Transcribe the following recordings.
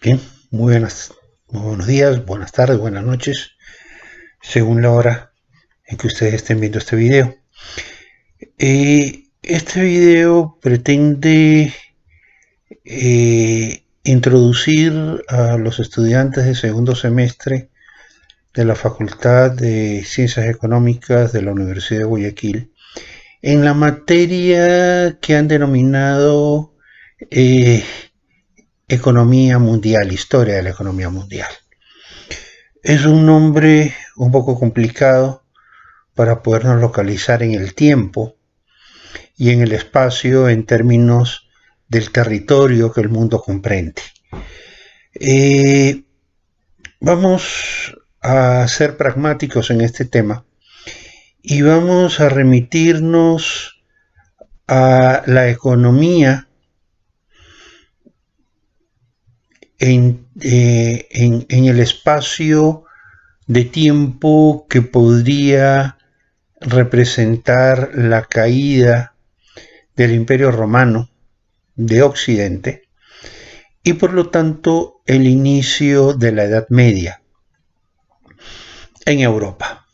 Bien, muy buenos días, buenas tardes, buenas noches, según la hora en que ustedes estén viendo este video. Este video pretende introducir a los estudiantes de segundo semestre de la Facultad de Ciencias Económicas de la Universidad de Guayaquil en la materia que han denominado eh, Economía Mundial, Historia de la Economía Mundial. Es un nombre un poco complicado para podernos localizar en el tiempo y en el espacio en términos del territorio que el mundo comprende. Eh, Vamos a ser pragmáticos en este tema y vamos a remitirnos a la economía en el espacio de tiempo que podría representar la caída del Imperio Romano de Occidente y por lo tanto el inicio de la Edad Media en Europa.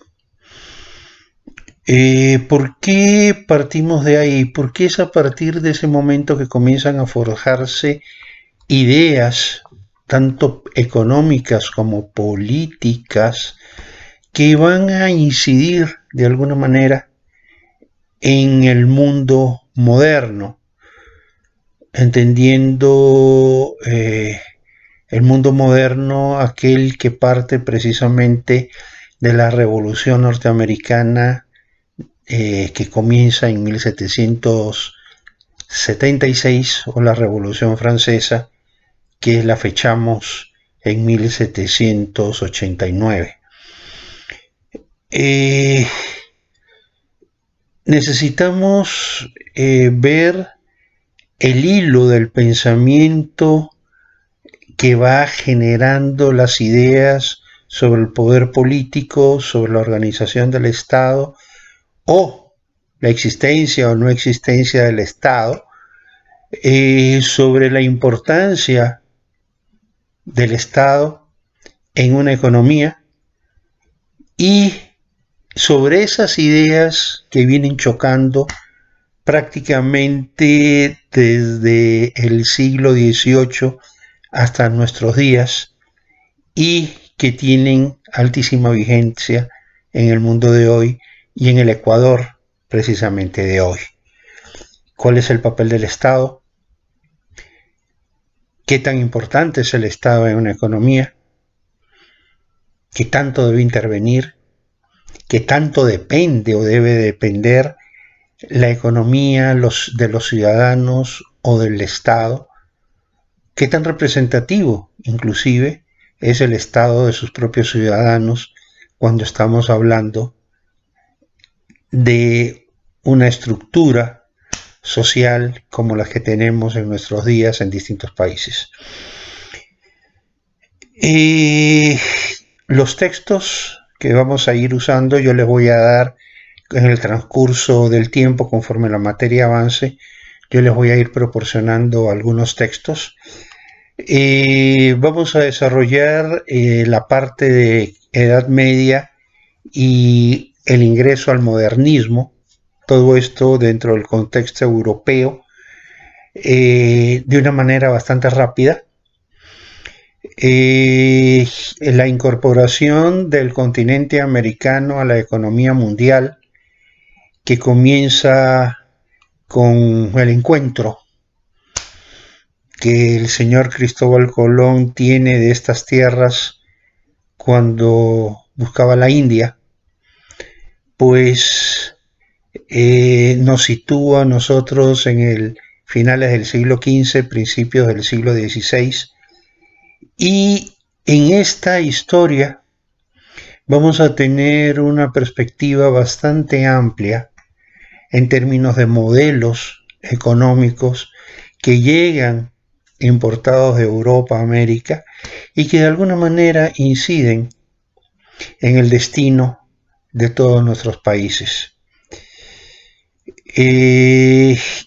¿Por qué partimos de ahí? Porque es a partir de ese momento que comienzan a forjarse ideas tanto económicas como políticas que van a incidir de alguna manera en el mundo moderno, entendiendo el mundo moderno aquel que parte precisamente de la Revolución Norteamericana que comienza en 1776 o la Revolución Francesa que la fechamos en 1789. Necesitamos ver el hilo del pensamiento que va generando las ideas sobre el poder político, sobre la organización del Estado o la existencia o no existencia del Estado, sobre la importancia del Estado en una economía y sobre esas ideas que vienen chocando prácticamente desde el siglo XVIII hasta nuestros días y que tienen altísima vigencia en el mundo de hoy y en el Ecuador precisamente de hoy. ¿Cuál es el papel del Estado? ¿Qué tan importante es el Estado en una economía? ¿Qué tanto debe intervenir? ¿Qué tanto depende o debe depender la economía de los ciudadanos o del Estado? ¿Qué tan representativo, inclusive, es el Estado de sus propios ciudadanos cuando estamos hablando de una estructura social como la que tenemos en nuestros días en distintos países? Los textos que vamos a ir usando yo les voy a dar en el transcurso del tiempo conforme la materia avance. Yo les voy a ir proporcionando algunos textos. Vamos a desarrollar la parte de Edad Media y el ingreso al modernismo, todo esto dentro del contexto europeo, de una manera bastante rápida. La incorporación del continente americano a la economía mundial, que comienza con el encuentro que el señor Cristóbal Colón tiene de estas tierras cuando buscaba la India, pues nos sitúa a nosotros en el finales del siglo XV, principios del siglo XVI, y en esta historia vamos a tener una perspectiva bastante amplia en términos de modelos económicos que llegan importados de Europa a América y que de alguna manera inciden en el destino de todos nuestros países.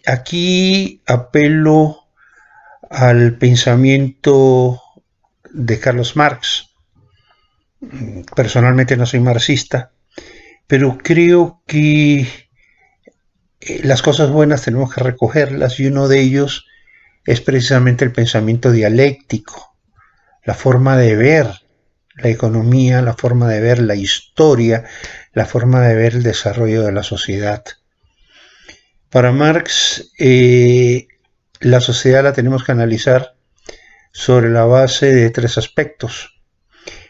Aquí apelo al pensamiento de Carlos Marx. Personalmente no soy marxista, pero creo que las cosas buenas tenemos que recogerlas, y uno de ellos es precisamente el pensamiento dialéctico, la forma de ver la economía, la forma de ver la historia, la forma de ver el desarrollo de la sociedad. Para Marx, la sociedad la tenemos que analizar sobre la base de tres aspectos.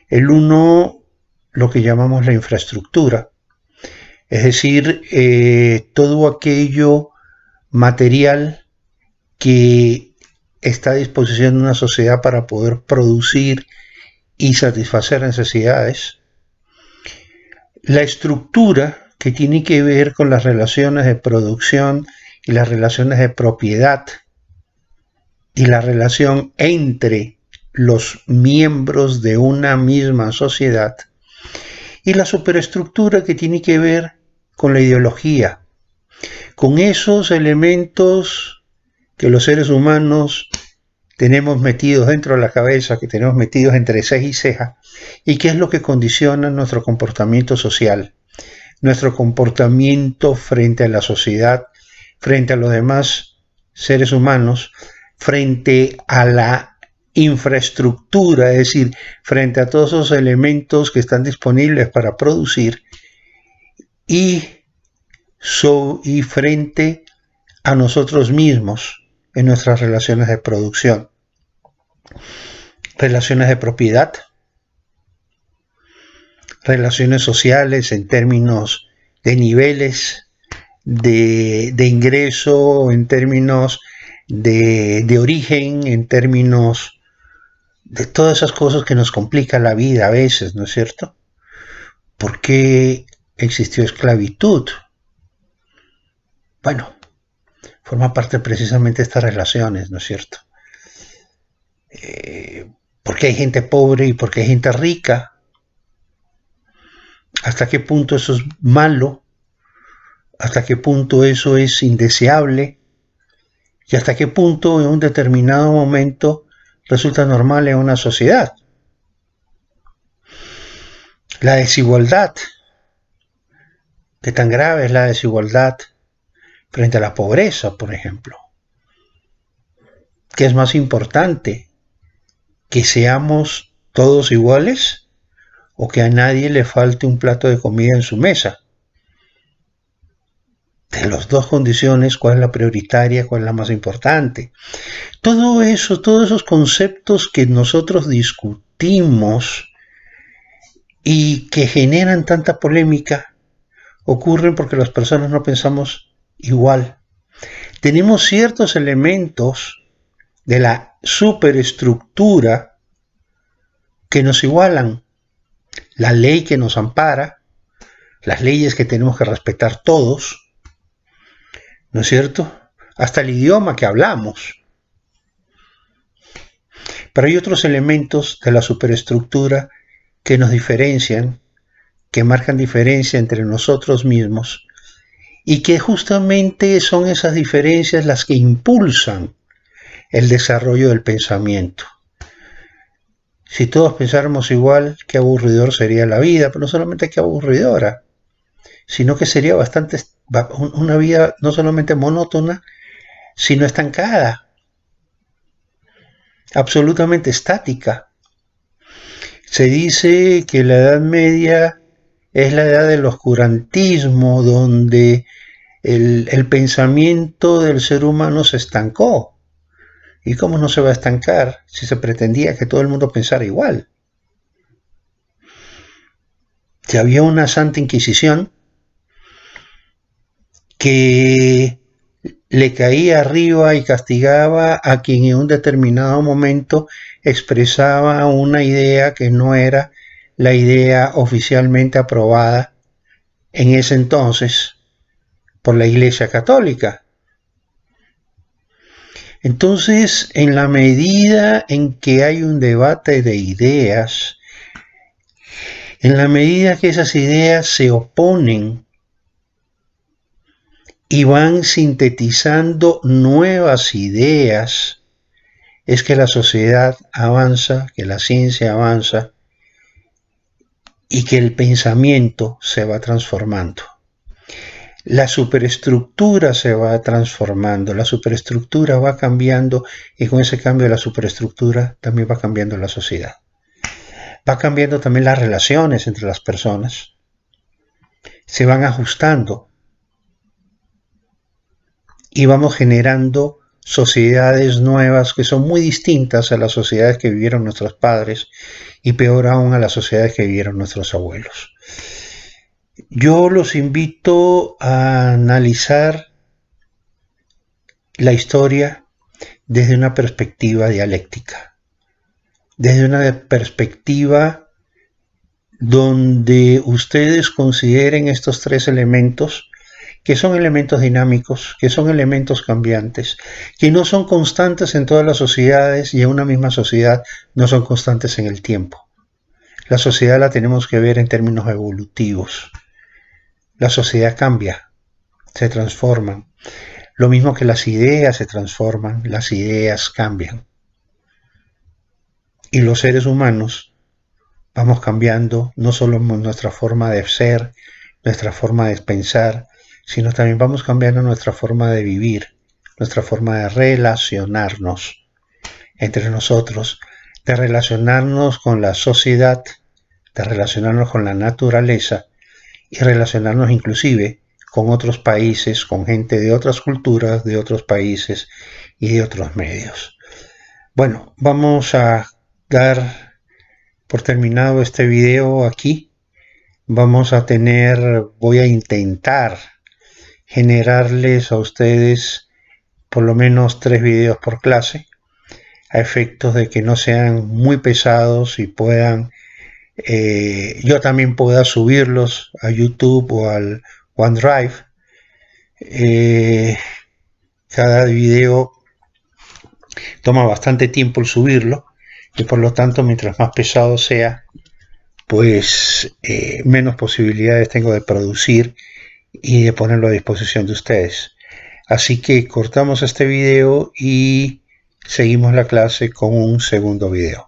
El uno, lo que llamamos la infraestructura, es decir, todo aquello material que está a disposición de una sociedad para poder producir y satisfacer necesidades. La estructura, que tiene que ver con las relaciones de producción y las relaciones de propiedad y la relación entre los miembros de una misma sociedad. Y la superestructura, que tiene que ver con la ideología, con esos elementos que los seres humanos tenemos metidos dentro de la cabeza, que tenemos metidos entre ceja y ceja, y que es lo que condiciona nuestro comportamiento social, nuestro comportamiento frente a la sociedad, frente a los demás seres humanos, frente a la infraestructura, es decir, frente a todos esos elementos que están disponibles para producir, y frente a nosotros mismos en nuestras relaciones de producción, relaciones de propiedad, relaciones sociales en términos de niveles de ingreso, en términos de origen, en términos de todas esas cosas que nos complican la vida a veces, ¿no es cierto? ¿Por qué existió esclavitud? Bueno, forma parte precisamente de estas relaciones, ¿no es cierto? ¿Por qué hay gente pobre y por qué hay gente rica? ¿Hasta qué punto eso es malo? ¿Hasta qué punto eso es indeseable? ¿Y hasta qué punto en un determinado momento resulta normal en una sociedad? La desigualdad. ¿Qué tan grave es la desigualdad frente a la pobreza, por ejemplo? ¿Qué es más importante? ¿Que seamos todos iguales o que a nadie le falte un plato de comida en su mesa? De las dos condiciones, ¿cuál es la prioritaria? ¿Cuál es la más importante? Todo eso, todos esos conceptos que nosotros discutimos y que generan tanta polémica, ocurren porque las personas no pensamos igual. Tenemos ciertos elementos de la superestructura que nos igualan. La ley que nos ampara, las leyes que tenemos que respetar todos, ¿no es cierto? Hasta el idioma que hablamos. Pero hay otros elementos de la superestructura que nos diferencian, que marcan diferencia entre nosotros mismos, y que justamente son esas diferencias las que impulsan el desarrollo del pensamiento. Si todos pensáramos igual, qué aburridor sería la vida, pero no solamente qué aburridora, sino que sería una vida no solamente monótona, sino estancada, absolutamente estática. Se dice que la Edad Media es la edad del oscurantismo, donde el pensamiento del ser humano se estancó. ¿Y cómo no se va a estancar si se pretendía que todo el mundo pensara igual? Si había una Santa Inquisición que le caía arriba y castigaba a quien en un determinado momento expresaba una idea que no era la idea oficialmente aprobada en ese entonces por la Iglesia Católica. Entonces, en la medida en que hay un debate de ideas, en la medida que esas ideas se oponen y van sintetizando nuevas ideas es que la sociedad avanza, que la ciencia avanza y que el pensamiento se va transformando. La superestructura se va transformando, la superestructura va cambiando y con ese cambio de la superestructura también va cambiando la sociedad. Va cambiando también las relaciones entre las personas, se van ajustando y vamos generando sociedades nuevas que son muy distintas a las sociedades que vivieron nuestros padres y peor aún a las sociedades que vivieron nuestros abuelos. Yo los invito a analizar la historia desde una perspectiva dialéctica, desde una perspectiva donde ustedes consideren estos tres elementos, que son elementos dinámicos, que son elementos cambiantes, que no son constantes en todas las sociedades y en una misma sociedad no son constantes en el tiempo. La sociedad la tenemos que ver en términos evolutivos. La sociedad cambia, se transforman. Lo mismo que las ideas se transforman, las ideas cambian. Y los seres humanos vamos cambiando no solo nuestra forma de ser, nuestra forma de pensar, sino también vamos cambiando nuestra forma de vivir, nuestra forma de relacionarnos entre nosotros, de relacionarnos con la sociedad, de relacionarnos con la naturaleza y relacionarnos inclusive con otros países, con gente de otras culturas, de otros países y de otros medios. Bueno, vamos a dar por terminado este video aquí. Voy a intentar generarles a ustedes por lo menos 3 videos por clase, a efectos de que no sean muy pesados y puedan yo también pueda subirlos a YouTube o al OneDrive. Cada video toma bastante tiempo el subirlo y por lo tanto mientras más pesado sea, pues menos posibilidades tengo de producir y de ponerlo a disposición de ustedes. Así que cortamos este video y seguimos la clase con un segundo video.